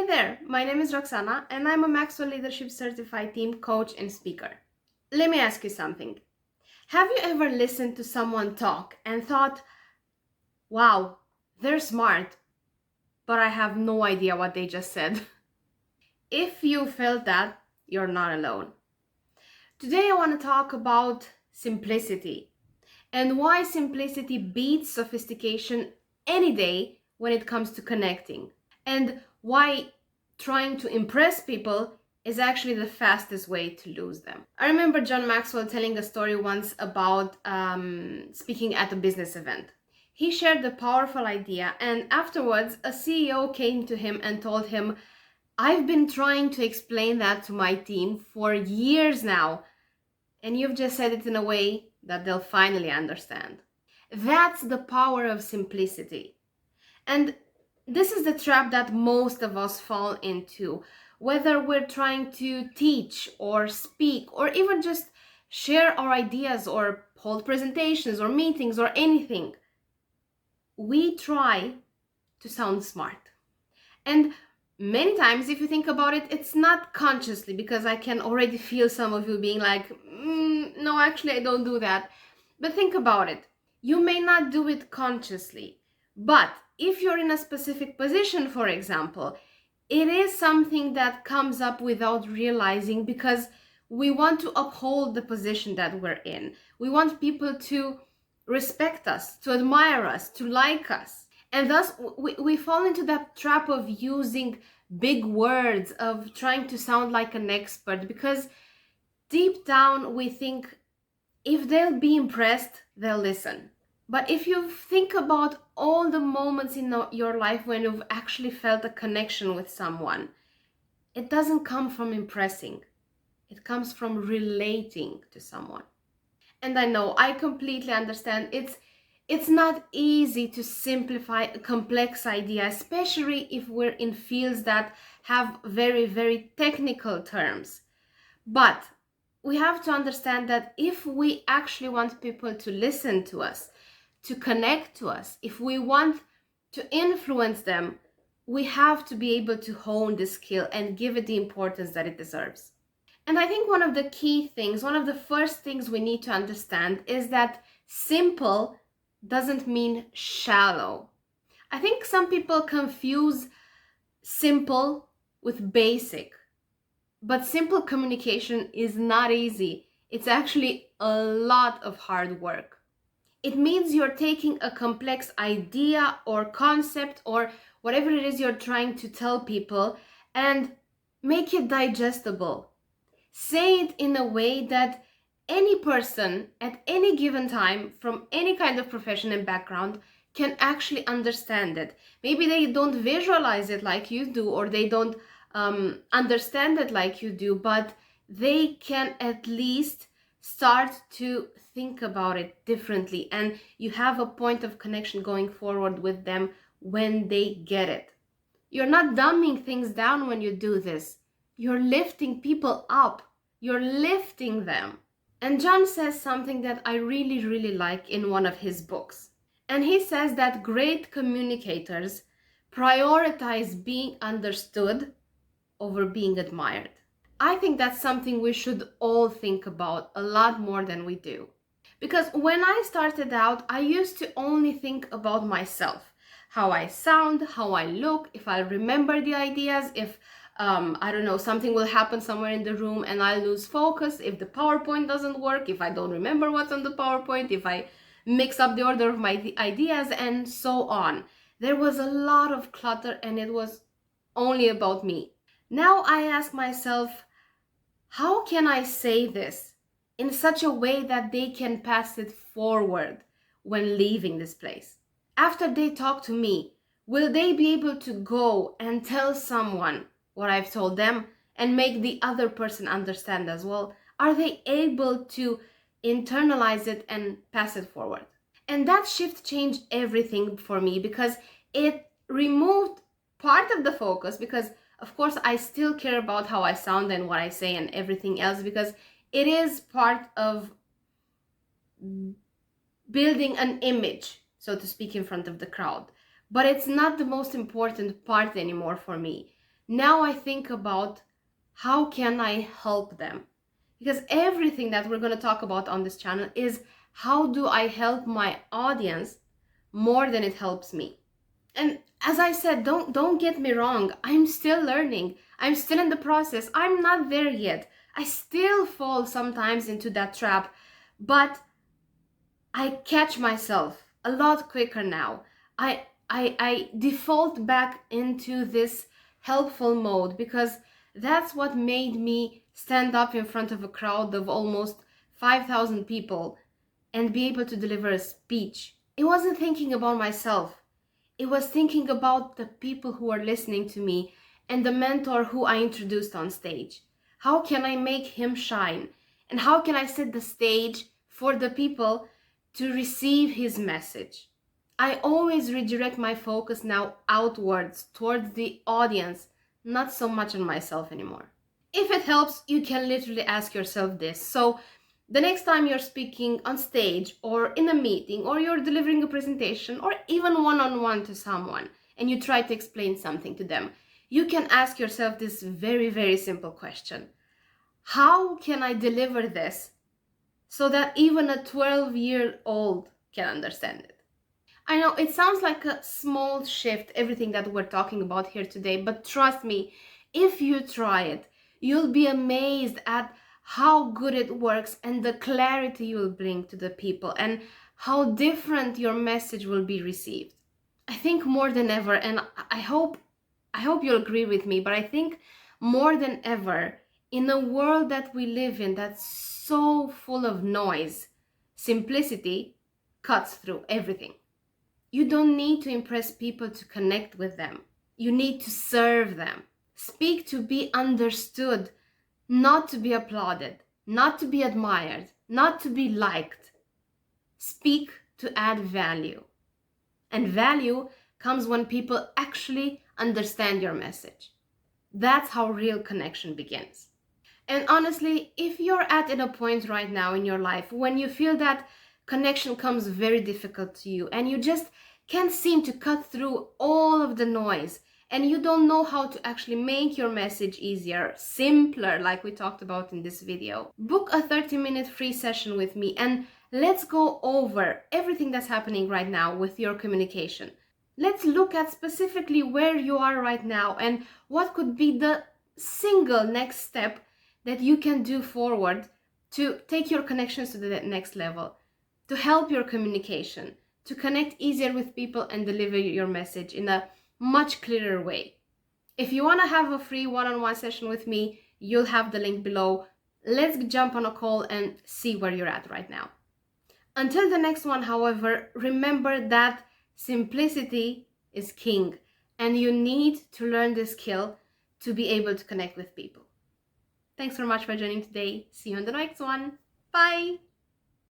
there, my name is Roxana and I'm a Maxwell Leadership Certified Team Coach and Speaker. Let me ask you something. Have you ever listened to someone talk and thought, wow, they're smart, but I have no idea what they just said? If you felt that, you're not alone. Today I want to talk about simplicity and why simplicity beats sophistication any day when it comes to connecting, and why trying to impress people is actually the fastest way to lose them. I remember John Maxwell telling a story once about speaking at a business event. He shared the powerful idea, and afterwards a CEO came to him and told him, I've been trying to explain that to my team for years now, and you've just said it in a way that they'll finally understand. That's the power of simplicity. And this is the trap that most of us fall into, whether we're trying to teach or speak or even just share our ideas or hold presentations or meetings or anything. We try to sound smart. And many times, if you think about it, it's not consciously, because I can already feel some of you being like, no, actually, I don't do that. But think about it. You may not do it consciously, but if you're in a specific position, for example, it is something that comes up without realizing, because we want to uphold the position that we're in. We want people to respect us, to admire us, to like us. And thus, we fall into that trap of using big words, of trying to sound like an expert, because deep down we think if they'll be impressed, they'll listen. But if you think about all the moments in your life when you've actually felt a connection with someone, it doesn't come from impressing. It comes from relating to someone. And I know, I completely understand. It's not easy to simplify a complex idea, especially if we're in fields that have very, very technical terms. But we have to understand that if we actually want people to listen to us, to connect to us, if we want to influence them, we have to be able to hone this skill and give it the importance that it deserves. And I think one of the key things, one of the first things we need to understand is that simple doesn't mean shallow. I think some people confuse simple with basic, but simple communication is not easy. It's actually a lot of hard work. It means you're taking a complex idea or concept or whatever it is you're trying to tell people and make it digestible. Say it in a way that any person at any given time from any kind of profession and background can actually understand it. Maybe they don't visualize it like you do, or they don't understand it like you do, but they can at least start to think about it differently, and you have a point of connection going forward with them when they get it. You're not dumbing things down when you do this. You're lifting people up. You're lifting them. And John says something that I really, really like in one of his books. And he says that great communicators prioritize being understood over being admired. I think that's something we should all think about a lot more than we do. Because when I started out, I used to only think about myself, how I sound, how I look, if I remember the ideas, if I don't know, something will happen somewhere in the room and I lose focus, if the PowerPoint doesn't work, if I don't remember what's on the PowerPoint, if I mix up the order of my ideas, and so on. There was a lot of clutter and it was only about me. Now I ask myself, how can I say this in such a way that they can pass it forward when leaving this place? After they talk to me, will they be able to go and tell someone what I've told them and make the other person understand as well? Are they able to internalize it and pass it forward? And that shift changed everything for me, because it removed part of the focus, because of course I still care about how I sound and what I say and everything else, because it is part of building an image, so to speak, in front of the crowd. But it's not the most important part anymore for me. Now I think about how can I help them? Because everything that we're going to talk about on this channel is how do I help my audience more than it helps me. And as I said, don't get me wrong, I'm still learning. I'm still in the process. I'm not there yet. I still fall sometimes into that trap, but I catch myself a lot quicker now. I default back into this helpful mode because that's what made me stand up in front of a crowd of almost 5,000 people and be able to deliver a speech. It wasn't thinking about myself. It was thinking about the people who are listening to me and the mentor who I introduced on stage. How can I make him shine? And how can I set the stage for the people to receive his message? I always redirect my focus now outwards towards the audience, not so much on myself anymore. If it helps, you can literally ask yourself this. So the next time you're speaking on stage or in a meeting or you're delivering a presentation or even one-on-one to someone and you try to explain something to them, you can ask yourself this very, very simple question. How can I deliver this so that even a 12-year-old can understand it? I know it sounds like a small shift, everything that we're talking about here today, but trust me, if you try it, you'll be amazed at how good it works and the clarity you'll bring to the people and how different your message will be received. I think more than ever, and I hope you'll agree with me, but I think more than ever, in a world that we live in that's so full of noise, simplicity cuts through everything. You don't need to impress people to connect with them. You need to serve them. Speak to be understood, not to be applauded, not to be admired, not to be liked. Speak to add value. And value comes when people actually understand your message. That's how real connection begins. And honestly, if you're at a point right now in your life when you feel that connection comes very difficult to you and you just can't seem to cut through all of the noise and you don't know how to actually make your message easier, simpler, like we talked about in this video, book a 30-minute free session with me and let's go over everything that's happening right now with your communication. Let's look at specifically where you are right now and what could be the single next step that you can do forward to take your connections to the next level, to help your communication, to connect easier with people and deliver your message in a much clearer way. If you want to have a free one-on-one session with me, you'll have the link below. Let's jump on a call and see where you're at right now. Until the next one, however, remember that simplicity is king and you need to learn this skill to be able to connect with people. Thanks so much for joining today. See you on the next one. Bye!